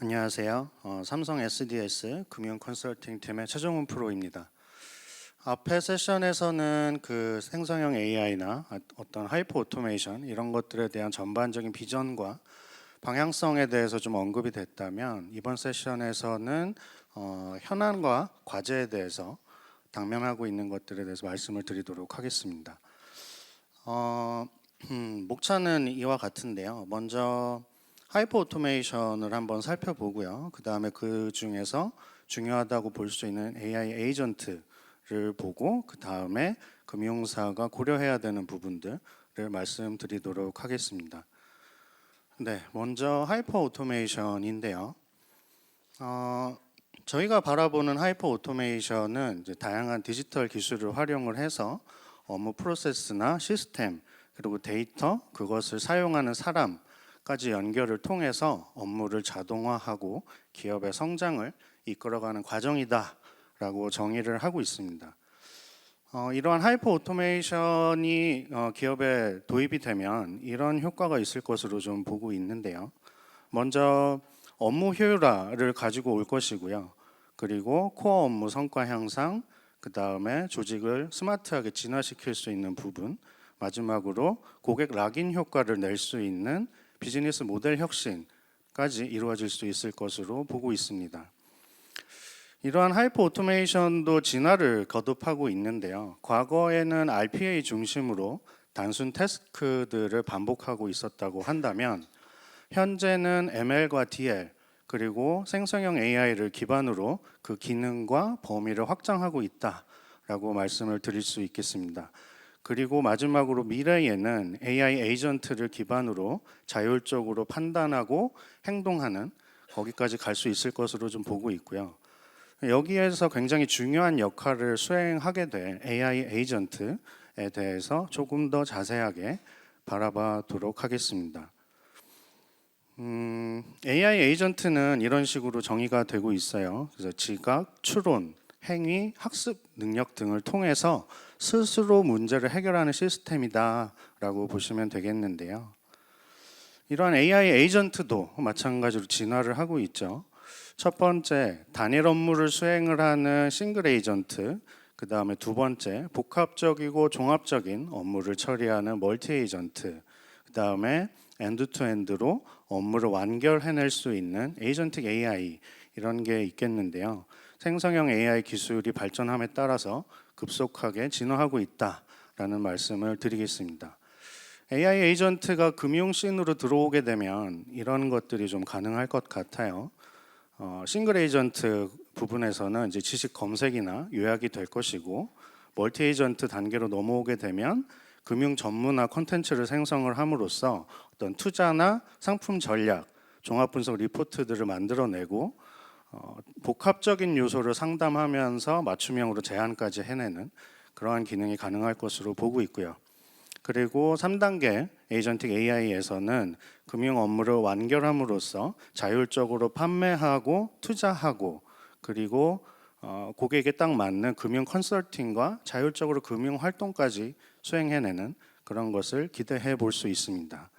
안녕하세요. 삼성 SDS 금융 컨설팅 팀의 최정훈 프로입니다. 앞에 세션에서는 그 생성형 AI나 어떤 하이퍼 오토메이션 이런 것들에 대한 전반적인 비전과 방향성에 대해서 좀 언급이 됐다면, 이번 세션에서는 현안과 과제에 대해서 당면하고 있는 것들에 대해서 말씀을 드리도록 하겠습니다. 목차는 이와 같은데요. 먼저 하이퍼 오토메이션을 한번 살펴보고요. 그 다음에 그 중에서 중요하다고 볼 수 있는 AI 에이전트를 보고, 그 다음에 금융사가 고려해야 되는 부분들을 말씀드리도록 하겠습니다. 네, 먼저 하이퍼 오토메이션인데요. 저희가 바라보는 하이퍼 오토메이션은 이제 다양한 디지털 기술을 활용을 해서 업무 프로세스나 시스템, 그리고 데이터, 그것을 사용하는 사람까지 연결을 통해서 업무를 자동화하고 기업의 성장을 이끌어가는 과정이다라고 정의를 하고 있습니다. 이러한 하이퍼 오토메이션이 기업에 도입이 되면 이런 효과가 있을 것으로 좀 보고 있는데요. 먼저 업무 효율화를 가지고 올 것이고요. 그리고 코어 업무 성과 향상, 그 다음에 조직을 스마트하게 진화시킬 수 있는 부분, 마지막으로 고객 락인 효과를 낼 수 있는 비즈니스 모델 혁신까지 이루어질 수 있을 것으로 보고 있습니다. 이러한 하이퍼 오토메이션도 진화를 거듭하고 있는데요. 과거에는 RPA 중심으로 단순 태스크들을 반복하고 있었다고 한다면, 현재는 ML과 DL 그리고 생성형 AI를 기반으로 그 기능과 범위를 확장하고 있다라고 말씀을 드릴 수 있겠습니다. 그리고 마지막으로 미래에는 AI 에이전트를 기반으로 자율적으로 판단하고 행동하는, 거기까지 갈 수 있을 것으로 좀 보고 있고요. 여기에서 굉장히 중요한 역할을 수행하게 될 AI 에이전트에 대해서 조금 더 자세하게 바라보도록 하겠습니다. AI 에이전트는 이런 식으로 정의가 되고 있어요. 그래서 지각, 추론, 행위, 학습 능력 등을 통해서 스스로 문제를 해결하는 시스템이다라고 보시면 되겠는데요. 이러한 AI 에이전트도 마찬가지로 진화를 하고 있죠. 첫 번째, 단일 업무를 수행을 하는 싱글 에이전트, 그 다음에 두 번째, 복합적이고 종합적인 업무를 처리하는 멀티 에이전트, 그 다음에 엔드투엔드로 업무를 완결해낼 수 있는 에이전틱 AI, 이런 게 있겠는데요. 생성형 AI 기술이 발전함에 따라서 급속하게 진화하고 있다라는 말씀을 드리겠습니다. AI 에이전트가 금융씬으로 들어오게 되면 이런 것들이 좀 가능할 것 같아요. 싱글 에이전트 부분에서는 이제 지식 검색이나 요약이 될 것이고, 멀티 에이전트 단계로 넘어오게 되면 금융 전문화 콘텐츠를 생성을 함으로써 어떤 투자나 상품 전략, 종합 분석 리포트들을 만들어내고 복합적인 요소를 상담하면서 맞춤형으로 제안까지 해내는 그러한 기능이 가능할 것으로 보고 있고요. 그리고 3단계 에이전틱 AI에서는 금융 업무를 완결함으로써 자율적으로 판매하고 투자하고, 그리고 고객에 딱 맞는 금융 컨설팅과 자율적으로 금융 활동까지 수행해내는 그런 것을 기대해 볼 수 있습니다.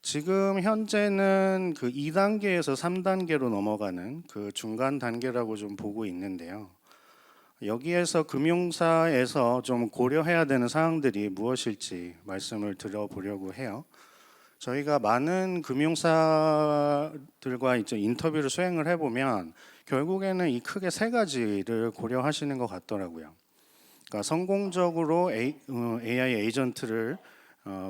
지금 현재는 그 2단계에서 3단계로 넘어가는 그 중간 단계라고 좀 보고 있는데요. 여기에서 금융사에서 좀 고려해야 되는 사항들이 무엇일지 말씀을 드려보려고 해요. 저희가 많은 금융사들과 이제 인터뷰를 수행을 해보면 결국에는 이 크게 세 가지를 고려하시는 것 같더라고요. 그러니까 성공적으로 AI 에이전트를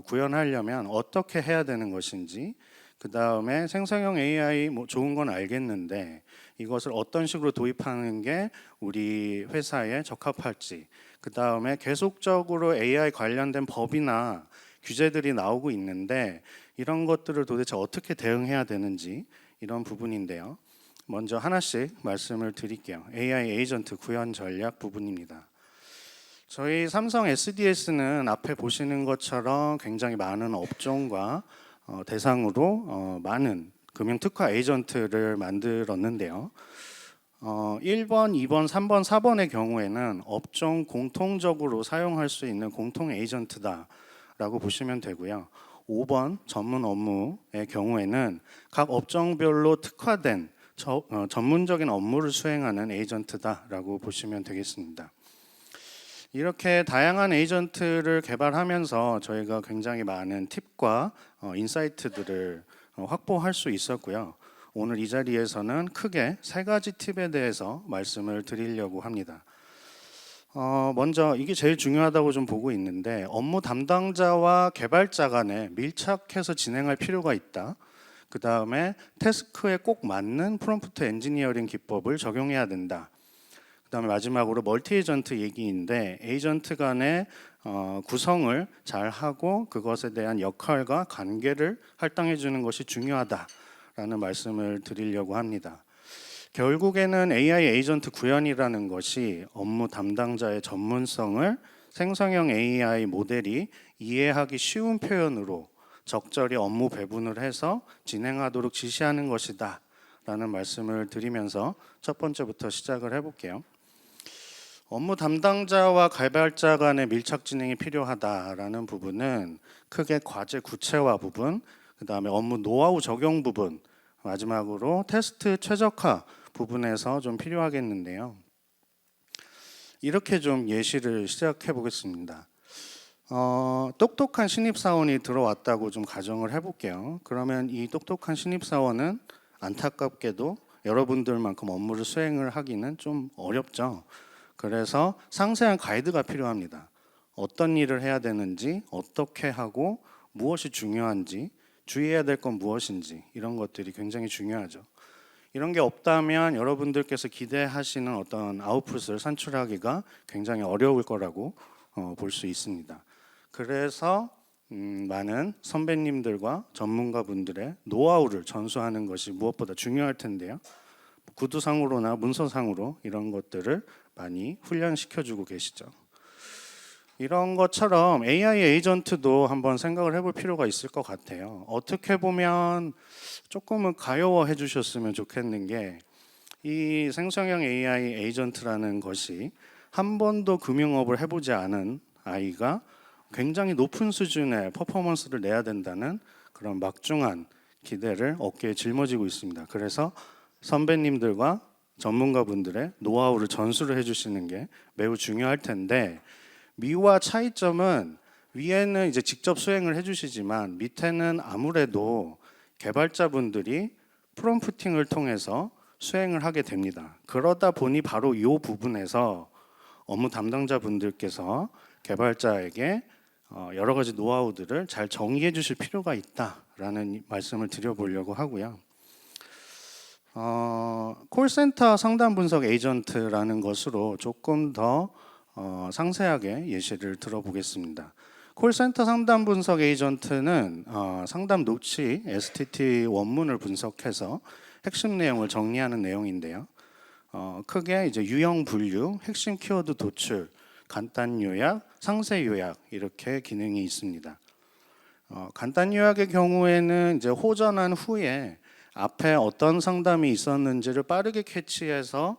구현하려면 어떻게 해야 되는 것인지, 그 다음에 생성형 AI 좋은 건 알겠는데 이것을 어떤 식으로 도입하는 게 우리 회사에 적합할지, 그 다음에 계속적으로 AI 관련된 법이나 규제들이 나오고 있는데 이런 것들을 도대체 어떻게 대응해야 되는지, 이런 부분인데요. 먼저 하나씩 말씀을 드릴게요. AI 에이전트 구현 전략 부분입니다. 저희 삼성 SDS는 앞에 보시는 것처럼 굉장히 많은 업종과 대상으로 많은 금융 특화 에이전트를 만들었는데요. 1번, 2번, 3번, 4번의 경우에는 업종 공통적으로 사용할 수 있는 공통 에이전트다라고 보시면 되고요. 5번 전문 업무의 경우에는 각 업종별로 특화된 전문적인 업무를 수행하는 에이전트다라고 보시면 되겠습니다. 이렇게 다양한 에이전트를 개발하면서 저희가 굉장히 많은 팁과 인사이트들을 확보할 수 있었고요. 오늘 이 자리에서는 크게 3가지 팁에 대해서 말씀을 드리려고 합니다. 먼저 이게 제일 중요하다고 좀 보고 있는데, 업무 담당자와 개발자 간에 밀착해서 진행할 필요가 있다. 그 다음에 태스크에 꼭 맞는 프롬프트 엔지니어링 기법을 적용해야 된다. 그 다음에 마지막으로 멀티 에이전트 얘기인데, 에이전트 간의 구성을 잘 하고 그것에 대한 역할과 관계를 할당해 주는 것이 중요하다라는 말씀을 드리려고 합니다. 결국에는 AI 에이전트 구현이라는 것이 업무 담당자의 전문성을 생성형 AI 모델이 이해하기 쉬운 표현으로 적절히 업무 배분을 해서 진행하도록 지시하는 것이다 라는 말씀을 드리면서 첫 번째부터 시작을 해볼게요. 업무 담당자와 개발자 간의 밀착 진행이 필요하다라는 부분은 크게 과제 구체화 부분, 그 다음에 업무 노하우 적용 부분, 마지막으로 테스트 최적화 부분에서 좀 필요하겠는데요. 이렇게 좀 예시를 시작해 보겠습니다. 똑똑한 신입사원이 들어왔다고 좀 가정을 해볼게요. 그러면 이 똑똑한 신입사원은 안타깝게도 여러분들만큼 업무를 수행을 하기는 좀 어렵죠. 그래서 상세한 가이드가 필요합니다. 어떤 일을 해야 되는지, 어떻게 하고 무엇이 중요한지, 주의해야 될 건 무엇인지, 이런 것들이 굉장히 중요하죠. 이런 게 없다면 여러분들께서 기대하시는 어떤 아웃풋을 산출하기가 굉장히 어려울 거라고 볼 수 있습니다. 그래서 많은 선배님들과 전문가분들의 노하우를 전수하는 것이 무엇보다 중요할 텐데요. 구두상으로나 문서상으로 이런 것들을 많이 훈련시켜주고 계시죠. 이런 것처럼 AI 에이전트도 한번 생각을 해볼 필요가 있을 것 같아요. 어떻게 보면 조금은 가여워해 주셨으면 좋겠는 게, 이 생성형 AI 에이전트라는 것이 한 번도 금융업을 해보지 않은 아이가 굉장히 높은 수준의 퍼포먼스를 내야 된다는 그런 막중한 기대를 어깨에 짊어지고 있습니다. 그래서 선배님들과 전문가분들의 노하우를 전수를 해주시는 게 매우 중요할 텐데, 미와 차이점은 위에는 이제 직접 수행을 해주시지만 밑에는 아무래도 개발자분들이 프롬프팅을 통해서 수행을 하게 됩니다. 그러다 보니 바로 이 부분에서 업무 담당자분들께서 개발자에게 여러 가지 노하우들을 잘 정의해 주실 필요가 있다라는 말씀을 드려보려고 하고요. 콜센터 상담 분석 에이전트라는 것으로 조금 더 상세하게 예시를 들어보겠습니다. 콜센터 상담 분석 에이전트는 상담 노치 STT 원문을 분석해서 핵심 내용을 정리하는 내용인데요. 크게 이제 유형 분류, 핵심 키워드 도출, 간단 요약, 상세 요약 이렇게 기능이 있습니다. 간단 요약의 경우에는 이제 호전한 후에 앞에 어떤 상담이 있었는지를 빠르게 캐치해서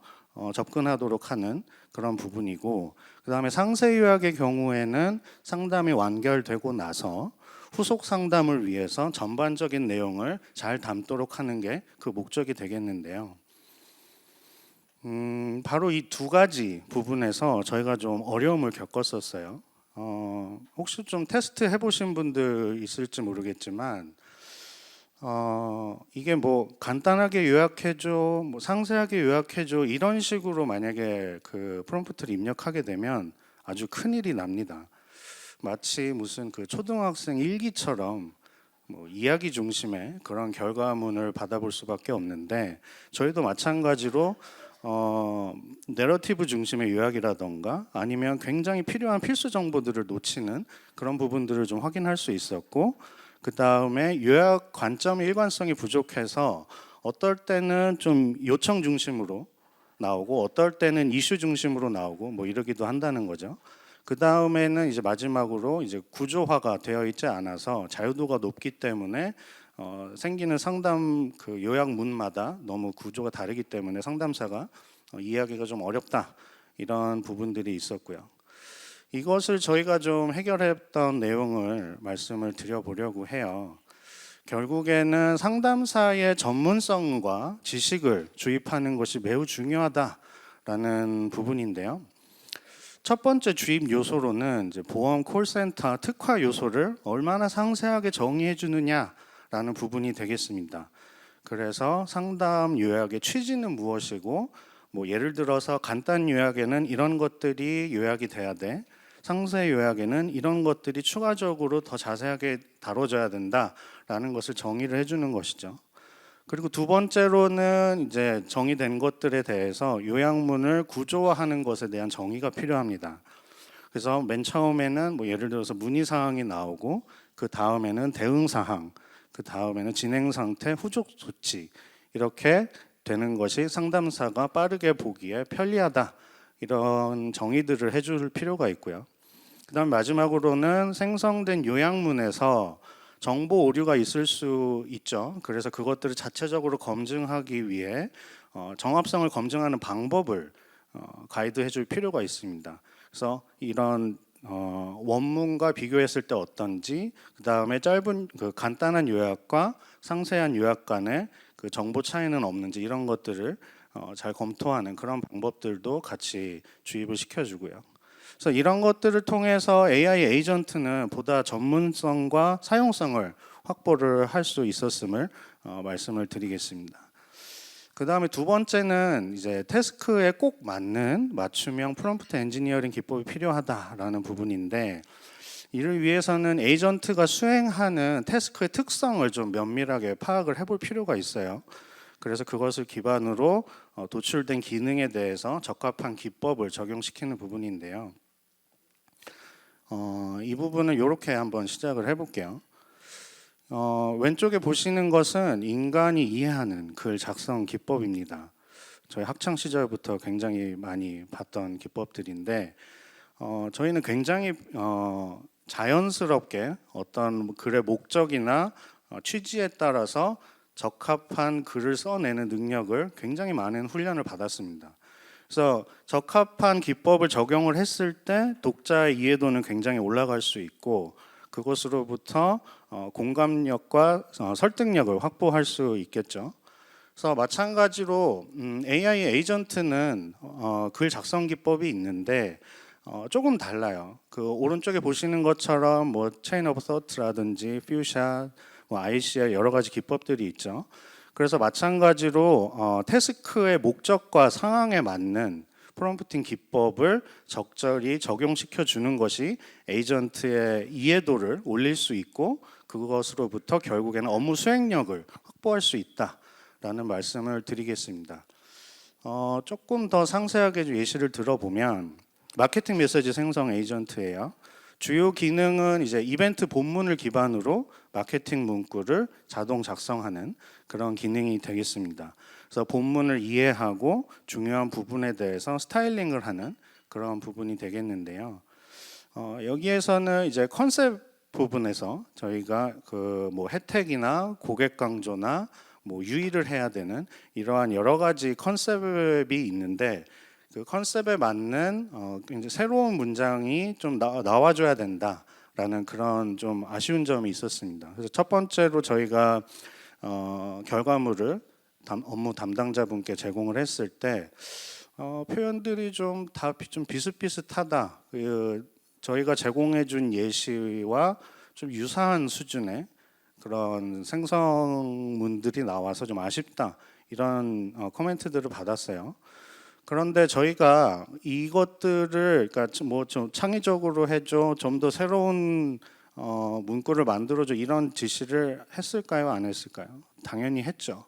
접근하도록 하는 그런 부분이고, 그 다음에 상세 요약의 경우에는 상담이 완결되고 나서 후속 상담을 위해서 전반적인 내용을 잘 담도록 하는 게 그 목적이 되겠는데요. 바로 이 2가지 부분에서 저희가 좀 어려움을 겪었었어요. 혹시 좀 테스트 해보신 분들 있을지 모르겠지만, 이게 뭐 간단하게 요약해줘, 뭐 상세하게 요약해줘 이런 식으로 만약에 그 프롬프트를 입력하게 되면 아주 큰일이 납니다. 마치 무슨 그 초등학생 일기처럼 뭐 이야기 중심의 그런 결과문을 받아볼 수밖에 없는데, 저희도 마찬가지로 내러티브 중심의 요약이라던가 아니면 굉장히 필요한 필수 정보들을 놓치는 그런 부분들을 좀 확인할 수 있었고, 그 다음에 요약 관점의 일관성이 부족해서 어떨 때는 좀 요청 중심으로 나오고 어떨 때는 이슈 중심으로 나오고 뭐 이러기도 한다는 거죠. 그 다음에는 이제 마지막으로 이제 구조화가 되어 있지 않아서 자유도가 높기 때문에 생기는 상담 그 요약문마다 너무 구조가 다르기 때문에 상담사가 이해하기가 좀 어렵다, 이런 부분들이 있었고요. 이것을 저희가 좀 해결했던 내용을 말씀을 드려보려고 해요. 결국에는 상담사의 전문성과 지식을 주입하는 것이 매우 중요하다라는 부분인데요. 첫 번째 주입 요소로는 이제 보험 콜센터 특화 요소를 얼마나 상세하게 정의해 주느냐라는 부분이 되겠습니다. 그래서 상담 요약의 취지는 무엇이고, 뭐 예를 들어서 간단 요약에는 이런 것들이 요약이 돼야 돼. 상세 요약에는 이런 것들이 추가적으로 더 자세하게 다뤄져야 된다라는 것을 정의를 해주는 것이죠. 그리고 두 번째로는 이제 정의된 것들에 대해서 요약문을 구조화하는 것에 대한 정의가 필요합니다. 그래서 맨 처음에는 뭐 예를 들어서 문의 사항이 나오고, 그 다음에는 대응 사항, 그 다음에는 진행 상태, 후속 조치, 이렇게 되는 것이 상담사가 빠르게 보기에 편리하다, 이런 정의들을 해줄 필요가 있고요. 그다음 마지막으로는 생성된 요약문에서 정보 오류가 있을 수 있죠. 그래서 그것들을 자체적으로 검증하기 위해 정합성을 검증하는 방법을 가이드해 줄 필요가 있습니다. 그래서 이런 원문과 비교했을 때 어떤지, 그다음에 짧은 간단한 요약과 상세한 요약 간의 그 정보 차이는 없는지, 이런 것들을 잘 검토하는 그런 방법들도 같이 주입을 시켜주고요. 그래서 이런 것들을 통해서 AI 에이전트는 보다 전문성과 사용성을 확보를 할 수 있었음을 말씀을 드리겠습니다. 그 다음에 두 번째는 이제 태스크에 꼭 맞는 맞춤형 프롬프트 엔지니어링 기법이 필요하다라는 부분인데, 이를 위해서는 에이전트가 수행하는 태스크의 특성을 좀 면밀하게 파악을 해볼 필요가 있어요. 그래서 그것을 기반으로 도출된 기능에 대해서 적합한 기법을 적용시키는 부분인데요. 이 부분은 이렇게 한번 시작을 해볼게요. 왼쪽에 보시는 것은 인간이 이해하는 글 작성 기법입니다. 저희 학창 시절부터 굉장히 많이 봤던 기법들인데, 저희는 굉장히 자연스럽게 어떤 글의 목적이나 취지에 따라서 적합한 글을 써내는 능력을 굉장히 많은 훈련을 받았습니다. 그래서 적합한 기법을 적용을 했을 때 독자의 이해도는 굉장히 올라갈 수 있고, 그것으로부터 공감력과 설득력을 확보할 수 있겠죠. 그래서 마찬가지로 AI 에이전트는 글 작성 기법이 있는데 조금 달라요. 그 오른쪽에 보시는 것처럼 뭐 체인 오브 서트라든지 퓨샷, 뭐 ICL 여러 가지 기법들이 있죠. 그래서 마찬가지로 태스크의 목적과 상황에 맞는 프롬프팅 기법을 적절히 적용시켜 주는 것이 에이전트의 이해도를 올릴 수 있고, 그것으로부터 결국에는 업무 수행력을 확보할 수 있다라는 말씀을 드리겠습니다. 조금 더 상세하게 예시를 들어보면 마케팅 메시지 생성 에이전트예요. 주요 기능은 이제 이벤트 본문을 기반으로 마케팅 문구를 자동 작성하는 그런 기능이 되겠습니다. 그래서 본문을 이해하고 중요한 부분에 대해서 스타일링을 하는 그런 부분이 되겠는데요. 여기에서는 이제 컨셉 부분에서 저희가 그 뭐 혜택이나 고객 강조나 뭐 유의를 해야 되는 이러한 여러 가지 컨셉이 있는데, 그 컨셉에 맞는 이제 새로운 문장이 좀 나와줘야 된다라는 그런 좀 아쉬운 점이 있었습니다. 그래서 첫 번째로 저희가 결과물을 업무 담당자분께 제공을 했을 때 표현들이 좀 다 좀 비슷비슷하다. 저희가 제공해준 예시와 좀 유사한 수준의 그런 생성문들이 나와서 좀 아쉽다, 이런 코멘트들을 받았어요. 그런데 저희가 이것들을 그러니까 뭐 좀 창의적으로 해줘, 좀 더 새로운 문구를 만들어줘, 이런 지시를 했을까요, 안 했을까요? 당연히 했죠.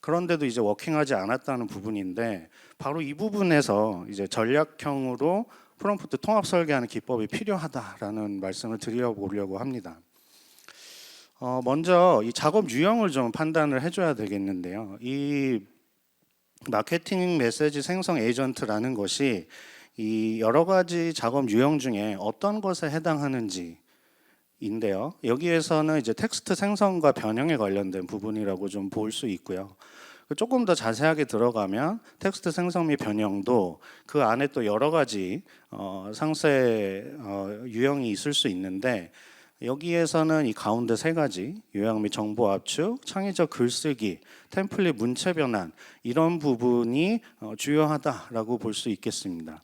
그런데도 이제 워킹하지 않았다는 부분인데, 바로 이 부분에서 이제 전략형으로 프롬프트 통합 설계하는 기법이 필요하다라는 말씀을 드려보려고 합니다. 먼저 이 작업 유형을 좀 판단을 해줘야 되겠는데요. 이 마케팅 메시지 생성 에이전트라는 것이 이 여러 가지 작업 유형 중에 어떤 것에 해당하는지 인데요. 여기에서는 이제 텍스트 생성과 변형에 관련된 부분이라고 좀 볼 수 있고요. 조금 더 자세하게 들어가면 텍스트 생성 및 변형도 그 안에 또 여러 가지 상세 유형이 있을 수 있는데, 여기에서는 이 가운데 세 가지 요약 및 정보 압축, 창의적 글쓰기, 템플릿 문체 변환, 이런 부분이 주요하다라고 볼 수 있겠습니다.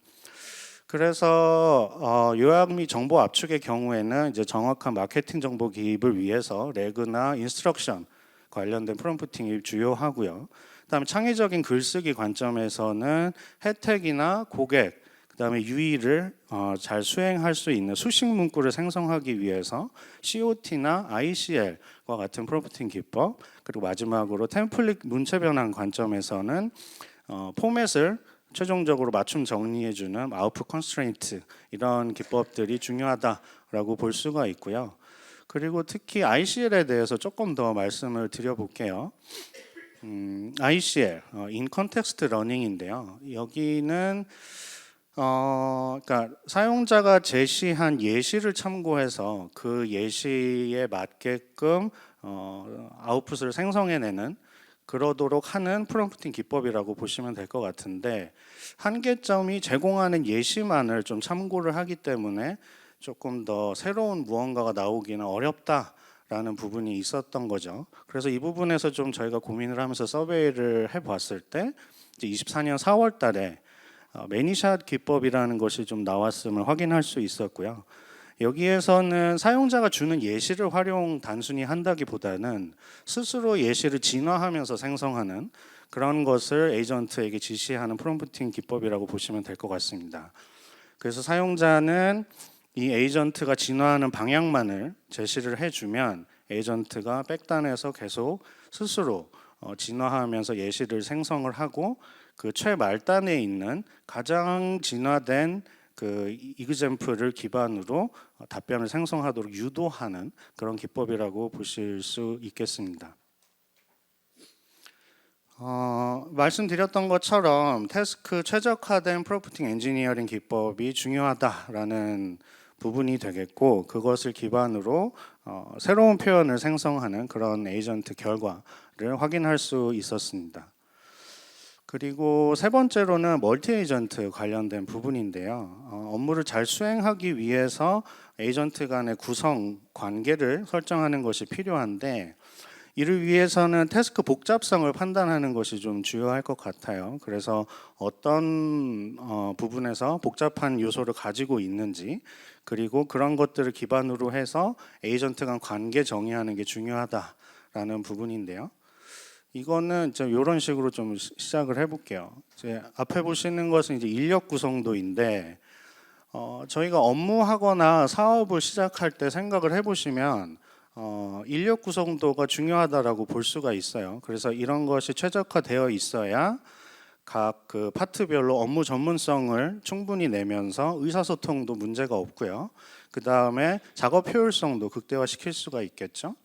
그래서 요약 및 정보 압축의 경우에는 이제 정확한 마케팅 정보 기입을 위해서 레그나 인스트럭션 관련된 프롬프팅이 주요하고요. 그다음에 창의적인 글쓰기 관점에서는 혜택이나 고객, 그다음에 유의를 잘 수행할 수 있는 수식 문구를 생성하기 위해서 COT나 ICL과 같은 프롬프팅 기법, 그리고 마지막으로 템플릿 문체 변환 관점에서는 포맷을 최종적으로 맞춤 정리해주는 아웃풋 컨스트레인트, 이런 기법들이 중요하다라고 볼 수가 있고요. 그리고 특히 ICL에 대해서 조금 더 말씀을 드려볼게요. ICL, In Context Learning인데요. 여기는 그러니까 사용자가 제시한 예시를 참고해서 그 예시에 맞게끔 아웃풋을 생성해내는, 그러도록 하는 프롬프팅 기법이라고 보시면 될 것 같은데, 한계점이 제공하는 예시만을 좀 참고를 하기 때문에 조금 더 새로운 무언가가 나오기는 어렵다라는 부분이 있었던 거죠. 그래서 이 부분에서 좀 저희가 고민을 하면서 서베이를 해봤을 때, 이제 24년 4월 달에 매니샷 기법이라는 것이 좀 나왔음을 확인할 수 있었고요. 여기에서는 사용자가 주는 예시를 활용 단순히 한다기보다는 스스로 예시를 진화하면서 생성하는 그런 것을 에이전트에게 지시하는 프롬프팅 기법이라고 보시면 될 것 같습니다. 그래서 사용자는 이 에이전트가 진화하는 방향만을 제시를 해주면 에이전트가 백단에서 계속 스스로 진화하면서 예시를 생성을 하고, 그 최말단에 있는 가장 진화된 그 이그젬플을 기반으로 답변을 생성하도록 유도하는 그런 기법이라고 보실 수 있겠습니다. 말씀드렸던 것처럼 태스크 최적화된 프롬프팅 엔지니어링 기법이 중요하다라는 부분이 되겠고, 그것을 기반으로 새로운 표현을 생성하는 그런 에이전트 결과를 확인할 수 있었습니다. 그리고 세 번째로는 멀티 에이전트 관련된 부분인데요. 업무를 잘 수행하기 위해서 에이전트 간의 구성 관계를 설정하는 것이 필요한데, 이를 위해서는 태스크 복잡성을 판단하는 것이 좀 주요할 것 같아요. 그래서 어떤 부분에서 복잡한 요소를 가지고 있는지, 그리고 그런 것들을 기반으로 해서 에이전트 간 관계 정의하는 게 중요하다라는 부분인데요. 이거는 이런 식으로 좀 시작을 해볼게요. 이제 앞에 보시는 것은 이제 인력 구성도인데, 저희가 업무하거나 사업을 시작할 때 생각을 해보시면 인력 구성도가 중요하다라고 볼 수가 있어요. 그래서 이런 것이 최적화되어 있어야 각 그 파트별로 업무 전문성을 충분히 내면서 의사소통도 문제가 없고요. 그 다음에 작업 효율성도 극대화시킬 수가 있겠죠.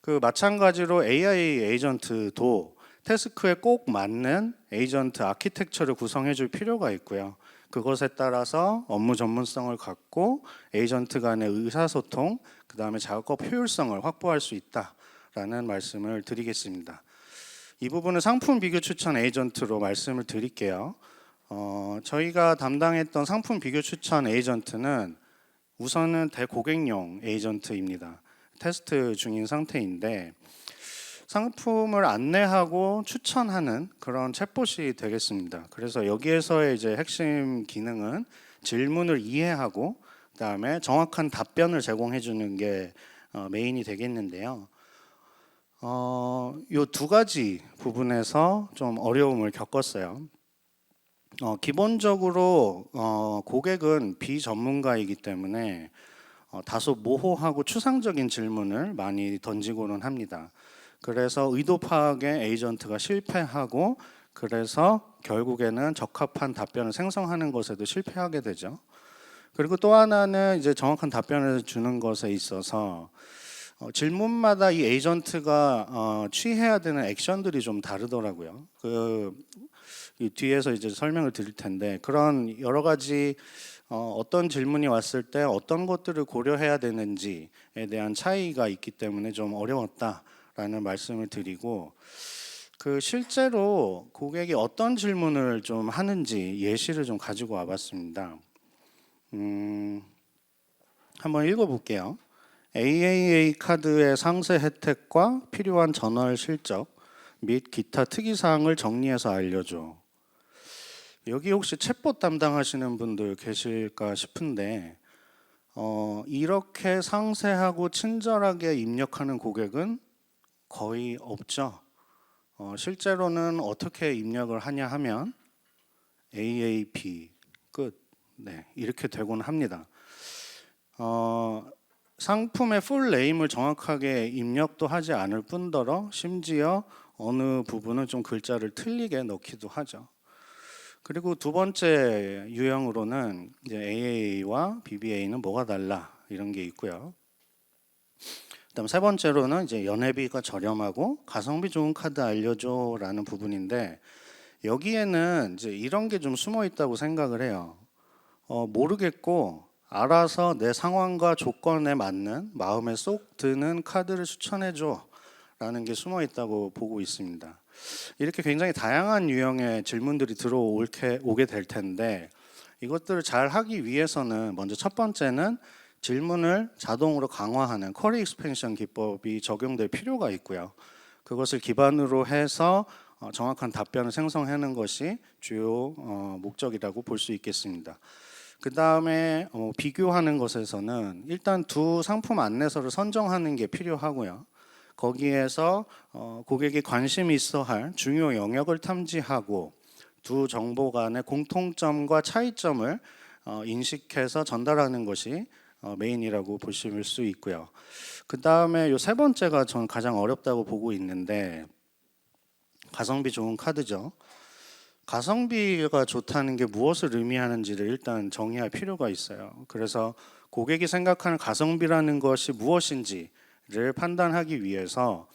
그 마찬가지로 AI 에이전트도 태스크에 꼭 맞는 에이전트 아키텍처를 구성해 줄 필요가 있고요. 그것에 따라서 업무 전문성을 갖고 에이전트 간의 의사소통, 그 다음에 작업 효율성을 확보할 수 있다라는 말씀을 드리겠습니다. 이 부분은 상품 비교 추천 에이전트로 말씀을 드릴게요. 저희가 담당했던 상품 비교 추천 에이전트는 우선은 대고객용 에이전트입니다. 테스트 중인 상태인데, 상품을 안내하고 추천하는 그런 챗봇이 되겠습니다. 그래서 여기에서의 이제 핵심 기능은 질문을 이해하고 그다음에 정확한 답변을 제공해 주는 게 메인이 되겠는데요. 요 두 가지 부분에서 좀 어려움을 겪었어요. 기본적으로 고객은 비전문가이기 때문에 다소 모호하고 추상적인 질문을 많이 던지고는 합니다. 그래서 의도 파악에 에이전트가 실패하고, 그래서 결국에는 적합한 답변을 생성하는 것에도 실패하게 되죠. 그리고 또 하나는 이제 정확한 답변을 주는 것에 있어서 질문마다 이 에이전트가 취해야 되는 액션들이 좀 다르더라고요. 이 뒤에서 이제 설명을 드릴 텐데, 그런 여러 가지 어떤 질문이 왔을 때 어떤 것들을 고려해야 되는지에 대한 차이가 있기 때문에 좀 어려웠다라는 말씀을 드리고, 실제로 고객이 어떤 질문을 좀 하는지 예시를 좀 가지고 와봤습니다. 한번 읽어볼게요. AAA 카드의 상세 혜택과 필요한 전월 실적 및 기타 특이사항을 정리해서 알려줘. 여기 혹시 챗봇 담당하시는 분들 계실까 싶은데 이렇게 상세하고 친절하게 입력하는 고객은 거의 없죠. 실제로는 어떻게 입력을 하냐 하면 AAP 끝. 네, 이렇게 되곤 합니다. 상품의 풀 네임을 정확하게 입력도 하지 않을 뿐더러 심지어 어느 부분은 좀 글자를 틀리게 넣기도 하죠. 그리고 두 번째 유형으로는 이제 AA와 BBA는 뭐가 달라 이런 게 있고요. 그다음 세 번째로는 이제 연회비가 저렴하고 가성비 좋은 카드 알려줘라는 부분인데 여기에는 이제 이런 게 좀 숨어 있다고 생각을 해요. 모르겠고 알아서 내 상황과 조건에 맞는 마음에 쏙 드는 카드를 추천해줘 라는 게 숨어 있다고 보고 있습니다. 이렇게 굉장히 다양한 유형의 질문들이 오게 될 텐데 이것들을 잘 하기 위해서는 먼저 첫 번째는 질문을 자동으로 강화하는 쿼리 익스펜션 기법이 적용될 필요가 있고요. 그것을 기반으로 해서 정확한 답변을 생성하는 것이 주요 목적이라고 볼 수 있겠습니다. 그 다음에 비교하는 것에서는 일단 두 상품 안내서를 선정하는 게 필요하고요. 거기에서 고객이 관심 있어 할 중요 영역을 탐지하고 두 정보 간의 공통점과 차이점을 인식해서 전달하는 것이 메인이라고 보실 수 있고요. 그 다음에 요 세 번째가 저는 가장 어렵다고 보고 있는데 가성비 좋은 카드죠. 가성비가 좋다는 게 무엇을 의미하는지를 일단 정의할 필요가 있어요. 그래서 고객이 생각하는 가성비라는 것이 무엇인지를 판단하기 위해서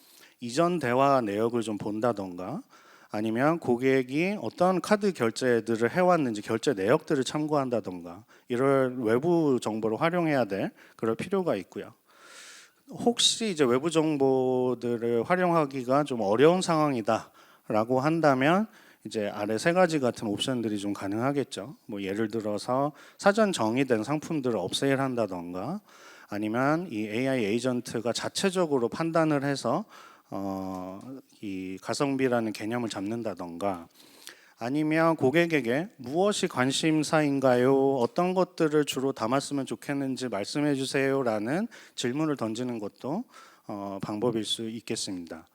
이전 대화 내역을 좀 본다던가 아니면 고객이 어떤 카드 결제들을 해왔는지 결제 내역들을 참고한다던가 이럴 외부 정보를 활용해야 될 그럴 필요가 있고요. 혹시 이제 외부 정보들을 활용하기가 좀 어려운 상황이다라고 한다면 이제 아래 세 가지 같은 옵션들이 좀 가능하겠죠. 뭐 예를 들어서 사전 정의된 상품들을 업세일한다던가 아니면 이 AI 에이전트가 자체적으로 판단을 해서 이 가성비라는 개념을 잡는다던가 아니면 고객에게 무엇이 관심사인가요? 어떤 것들을 주로 담았으면 좋겠는지 말씀해 주세요라는 질문을 던지는 것도 방법일 수 있겠습니다.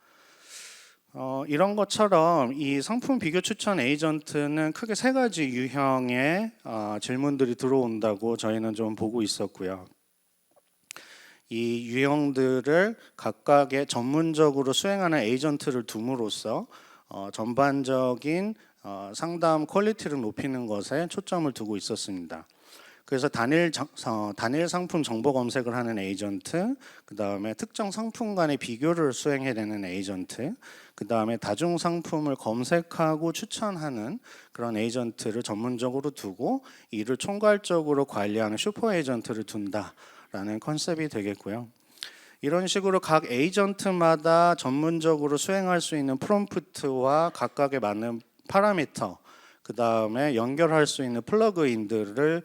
이런 것처럼 이 상품 비교 추천 에이전트는 크게 세 가지 유형의 질문들이 들어온다고 저희는 좀 보고 있었고요. 이 유형들을 각각의 전문적으로 수행하는 에이전트를 둠으로써 전반적인 상담 퀄리티를 높이는 것에 초점을 두고 있었습니다. 그래서 단일 상품 정보 검색을 하는 에이전트, 그 다음에 특정 상품 간의 비교를 수행해내는 에이전트, 그 다음에 다중 상품을 검색하고 추천하는 그런 에이전트를 전문적으로 두고 이를 총괄적으로 관리하는 슈퍼 에이전트를 둔다라는 컨셉이 되겠고요. 이런 식으로 각 에이전트마다 전문적으로 수행할 수 있는 프롬프트와 각각에 맞는 파라미터 그 다음에 연결할 수 있는 플러그인들을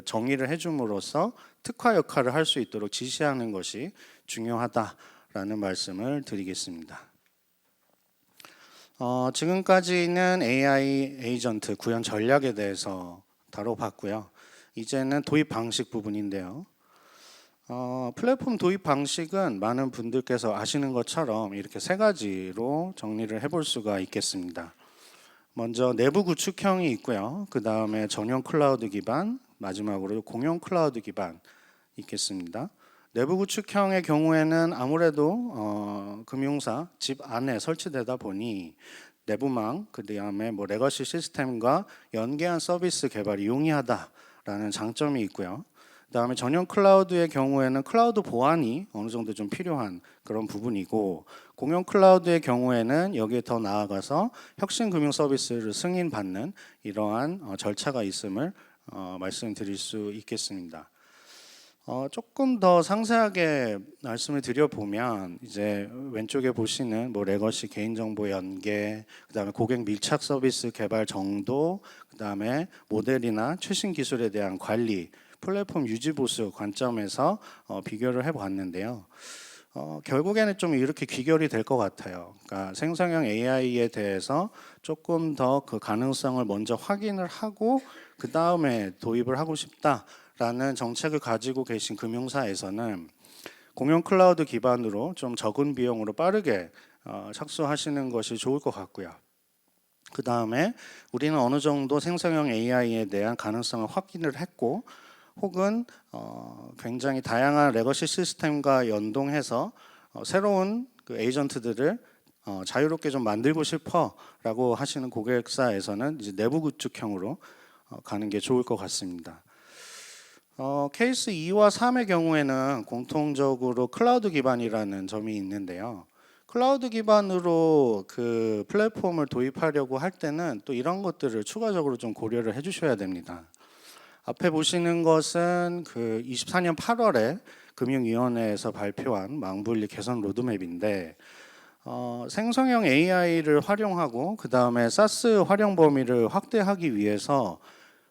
정의를 해줌으로써 특화 역할을 할 수 있도록 지시하는 것이 중요하다라는 말씀을 드리겠습니다. 지금까지는 AI 에이전트 구현 전략에 대해서 다뤄봤고요. 이제는 도입 방식 부분인데요. 플랫폼 도입 방식은 많은 분들께서 아시는 것처럼 이렇게 세 가지로 정리를 해볼 수가 있겠습니다. 먼저 내부 구축형이 있고요. 그 다음에 전용 클라우드 기반, 마지막으로 공용 클라우드 기반 있겠습니다. 내부 구축형의 경우에는 아무래도 금융사 집 안에 설치되다 보니 내부망, 그 다음에 뭐 레거시 시스템과 연계한 서비스 개발이 용이하다라는 장점이 있고요. 그다음에 전용 클라우드의 경우에는 클라우드 보안이 어느 정도 좀 필요한 그런 부분이고 공용 클라우드의 경우에는 여기에 더 나아가서 혁신 금융 서비스를 승인받는 이러한 절차가 있음을 말씀드릴 수 있겠습니다. 조금 더 상세하게 말씀을 드려보면 이제 왼쪽에 보시는 뭐 레거시 개인정보 연계, 그다음에 고객 밀착 서비스 개발 정도, 그다음에 모델이나 최신 기술에 대한 관리, 플랫폼 유지 보수 관점에서 비교를 해봤는데요. 결국에는 좀 이렇게 귀결이 될 것 같아요. 그러니까 생성형 AI에 대해서 조금 더 그 가능성을 먼저 확인을 하고 그 다음에 도입을 하고 싶다라는 정책을 가지고 계신 금융사에서는 공용 클라우드 기반으로 좀 적은 비용으로 빠르게 착수하시는 것이 좋을 것 같고요. 그 다음에 우리는 어느 정도 생성형 AI에 대한 가능성을 확인을 했고 혹은 굉장히 다양한 레거시 시스템과 연동해서 새로운 그 에이전트들을 자유롭게 좀 만들고 싶어라고 하시는 고객사에서는 이제 내부 구축형으로 가는 게 좋을 것 같습니다. 케이스 2와 3의 경우에는 공통적으로 클라우드 기반이라는 점이 있는데요. 클라우드 기반으로 그 플랫폼을 도입하려고 할 때는 또 이런 것들을 추가적으로 좀 고려를 해주셔야 됩니다. 앞에 보시는 것은 그 24년 8월에 금융위원회에서 발표한 망분리 개선 로드맵인데 생성형 AI를 활용하고 그 다음에 사스 활용 범위를 확대하기 위해서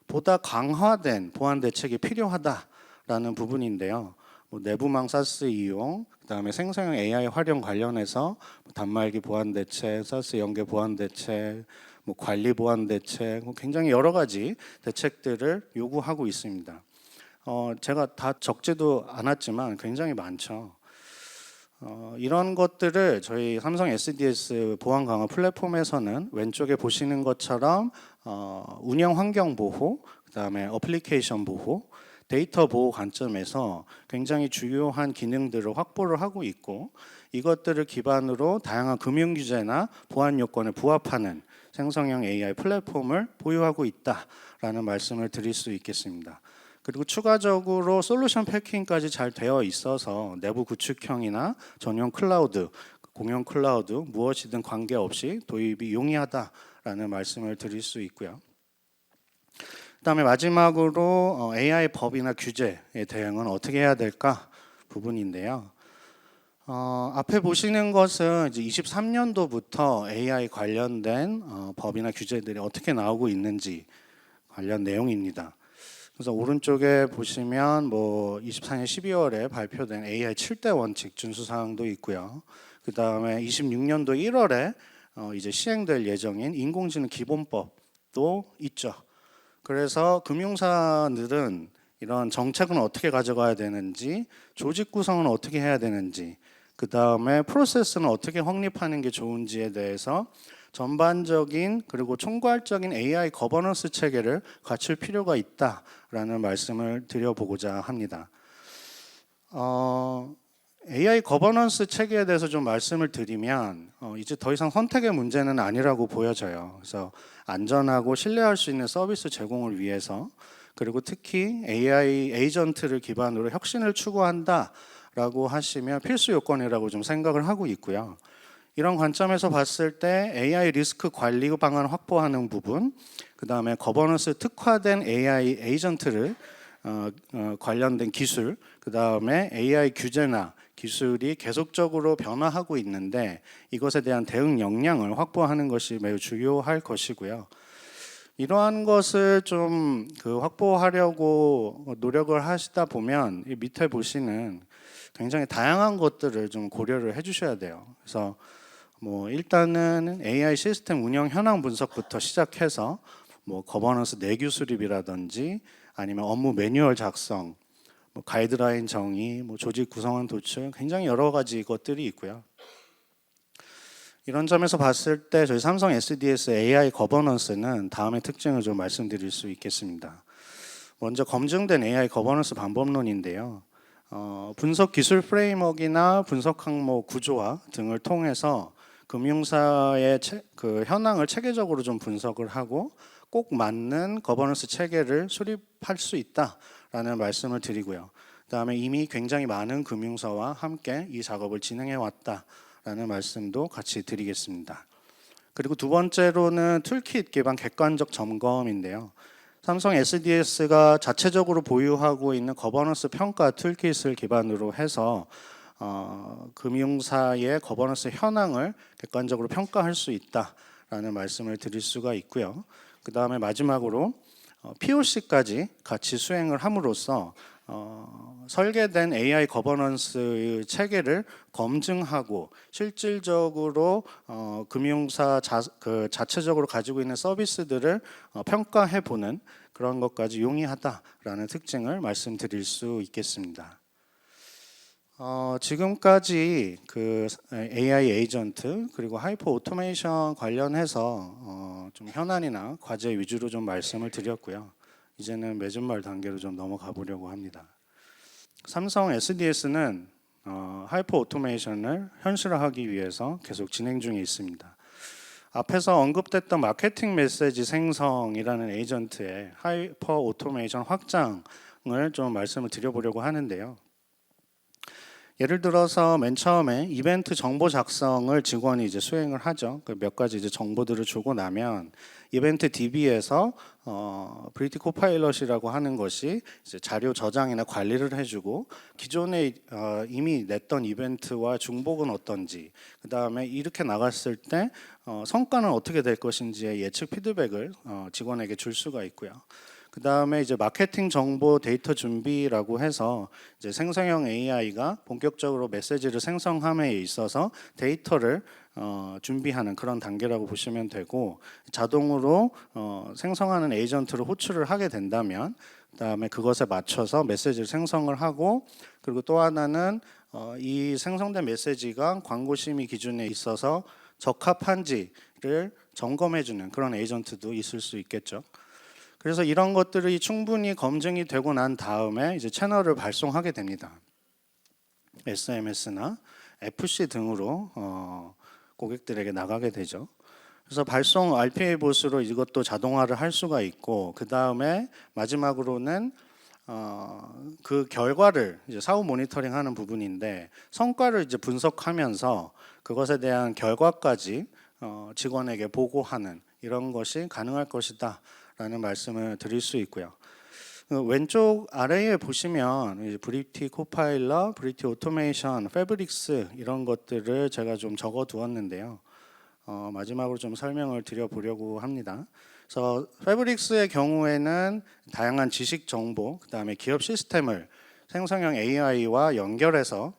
보다 강화된 보안 대책이 필요하다라는 부분인데요. 뭐 내부망 사스 이용, 그 다음에 생성형 AI 활용 관련해서 단말기 보안 대책, 사스 연계 보안 대책, 뭐 관리 보안 대책, 굉장히 여러 가지 대책들을 요구하고 있습니다. 제가 다 적지도 않았지만 굉장히 많죠. 이런 것들을 저희 삼성 SDS 보안 강화 플랫폼에서는 왼쪽에 보시는 것처럼 운영 환경 보호, 그다음에 어플리케이션 보호, 데이터 보호 관점에서 굉장히 중요한 기능들을 확보를 하고 있고 이것들을 기반으로 다양한 금융 규제나 보안 요건에 부합하는 생성형 AI 플랫폼을 보유하고 있다라는 말씀을 드릴 수 있겠습니다. 그리고 추가적으로 솔루션 패킹까지 잘 되어 있어서 내부 구축형이나 전용 클라우드, 공용 클라우드 무엇이든 관계없이 도입이 용이하다라는 말씀을 드릴 수 있고요. 그다음에 마지막으로 AI 법이나 규제에 대응은 어떻게 해야 될까 부분인데요. 앞에 보시는 것은 이제 23년도부터 AI 관련된 법이나 규제들이 어떻게 나오고 있는지 관련 내용입니다. 그래서 오른쪽에 보시면 뭐 24년 12월에 발표된 AI 7대 원칙 준수 사항도 있고요. 그 다음에 26년도 1월에 이제 시행될 예정인 인공지능 기본법도 있죠. 그래서 금융사들은 이런 정책은 어떻게 가져가야 되는지, 조직 구성은 어떻게 해야 되는지, 그 다음에 프로세스는 어떻게 확립하는 게 좋은지에 대해서 전반적인 그리고 총괄적인 AI 거버넌스 체계를 갖출 필요가 있다라는 말씀을 드려보고자 합니다. AI 거버넌스 체계에 대해서 좀 말씀을 드리면 이제 더 이상 선택의 문제는 아니라고 보여져요. 그래서 안전하고 신뢰할 수 있는 서비스 제공을 위해서 그리고 특히 AI 에이전트를 기반으로 혁신을 추구한다라고 하시면 필수 요건이라고 좀 생각을 하고 있고요. 이런 관점에서 봤을 때 AI 리스크 관리 방안 확보하는 부분, 그 다음에 거버넌스 특화된 AI 에이전트를 관련된 기술, 그 다음에 AI 규제나 기술이 계속적으로 변화하고 있는데 이것에 대한 대응 역량을 확보하는 것이 매우 중요할 것이고요. 이러한 것을 좀 확보하려고 노력을 하시다 보면 이 밑에 보시는 굉장히 다양한 것들을 좀 고려를 해주셔야 돼요. 그래서 뭐 일단은 AI 시스템 운영 현황 분석부터 시작해서 뭐 거버넌스 내규 수립이라든지 아니면 업무 매뉴얼 작성, 뭐 가이드라인 정의, 뭐 조직 구성원 도출, 굉장히 여러 가지 것들이 있고요. 이런 점에서 봤을 때 저희 삼성 SDS AI 거버넌스는 다음의 특징을 좀 말씀드릴 수 있겠습니다. 먼저 검증된 AI 거버넌스 방법론인데요. 분석 기술 프레임워크나 분석 항목 구조화 등을 통해서 금융사의 그 현황을 체계적으로 좀 분석을 하고 꼭 맞는 거버넌스 체계를 수립할 수 있다라는 말씀을 드리고요. 그다음에 이미 굉장히 많은 금융사와 함께 이 작업을 진행해 왔다라는 말씀도 같이 드리겠습니다. 그리고 두 번째로는 툴킷 기반 객관적 점검인데요. 삼성 SDS가 자체적으로 보유하고 있는 거버넌스 평가 툴킷을 기반으로 해서 금융사의 거버넌스 현황을 객관적으로 평가할 수 있다라는 말씀을 드릴 수가 있고요. 그 다음에 마지막으로 POC까지 같이 수행을 함으로써 설계된 AI 거버넌스 체계를 검증하고 실질적으로 금융사 자체적으로 가지고 있는 서비스들을 평가해 보는 그런 것까지 용이하다라는 특징을 말씀드릴 수 있겠습니다. 지금까지 그 AI 에이전트 그리고 하이퍼 오토메이션 관련해서 좀 현안이나 과제 위주로 좀 말씀을 드렸고요. 이제는 맺은말 단계로 좀 넘어가 보려고 합니다. 삼성 SDS는 하이퍼 오토메이션을 현실화하기 위해서 계속 진행 중에 있습니다. 앞에서 언급됐던 마케팅 메시지 생성이라는 에이전트의 하이퍼 오토메이션 확장을 좀 말씀을 드려보려고 하는데요. 예를 들어서 맨 처음에 이벤트 정보 작성을 직원이 이제 수행을 하죠. 몇 가지 이제 정보들을 주고 나면 이벤트 DB에서 브리티 코파일럿이라고 하는 것이 이제 자료 저장이나 관리를 해주고 기존에 이미 냈던 이벤트와 중복은 어떤지, 그 다음에 이렇게 나갔을 때 성과는 어떻게 될 것인지의 예측 피드백을 직원에게 줄 수가 있고요. 그 다음에 이제 마케팅 정보 데이터 준비라고 해서 이제 생성형 AI가 본격적으로 메시지를 생성함에 있어서 데이터를 준비하는 그런 단계라고 보시면 되고, 자동으로 생성하는 에이전트를 호출을 하게 된다면 그다음에 그것에 맞춰서 메시지를 생성을 하고, 그리고 또 하나는 이 생성된 메시지가 광고 심의 기준에 있어서 적합한지를 점검해주는 그런 에이전트도 있을 수 있겠죠. 그래서 이런 것들이 충분히 검증이 되고 난 다음에 이제 채널을 발송하게 됩니다. SMS나 FC 등으로 고객들에게 나가게 되죠. 그래서 발송 RPA 봇으로 이것도 자동화를 할 수가 있고, 그 다음에 마지막으로는 그 결과를 이제 사후 모니터링하는 부분인데, 성과를 이제 분석하면서 그것에 대한 결과까지 직원에게 보고하는 이런 것이 가능할 것이다. 라는 말씀을 드릴 수 있고요. 왼쪽 아래에 보시면 브리티 코파일럿, 브리티 오토메이션, 패브릭스 이런 것들을 제가 좀 적어 두었는데요. 마지막으로 좀 설명을 드려보려고 합니다. 그래서 패브릭스의 경우에는 다양한 지식 정보, 그 다음에 기업 시스템을 생성형 AI와 연결해서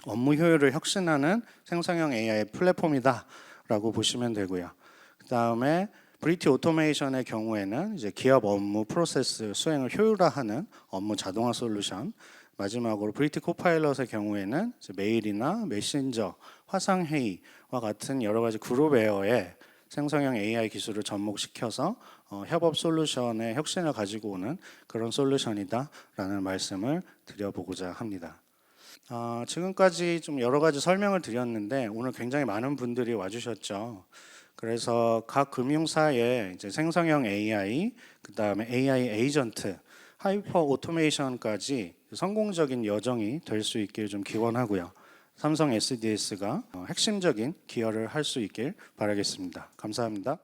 업무 효율을 혁신하는 생성형 AI 플랫폼이다라고 보시면 되고요. 그 다음에 브리티 오토메이션의 경우에는 이제 기업 업무 프로세스 수행을 효율화하는 업무 자동화 솔루션, 마지막으로 브리티 코파일럿의 경우에는 이제 메일이나 메신저, 화상 회의와 같은 여러 가지 그룹웨어의 생성형 AI 기술을 접목시켜서 협업 솔루션의 혁신을 가지고 오는 그런 솔루션이다라는 말씀을 드려보고자 합니다. 지금까지 좀 여러 가지 설명을 드렸는데 오늘 굉장히 많은 분들이 와주셨죠. 그래서 각 금융사의 이제 생성형 AI, 그 다음에 AI 에이전트, 하이퍼 오토메이션까지 성공적인 여정이 될 수 있길 좀 기원하고요. 삼성 SDS가 핵심적인 기여를 할 수 있길 바라겠습니다. 감사합니다.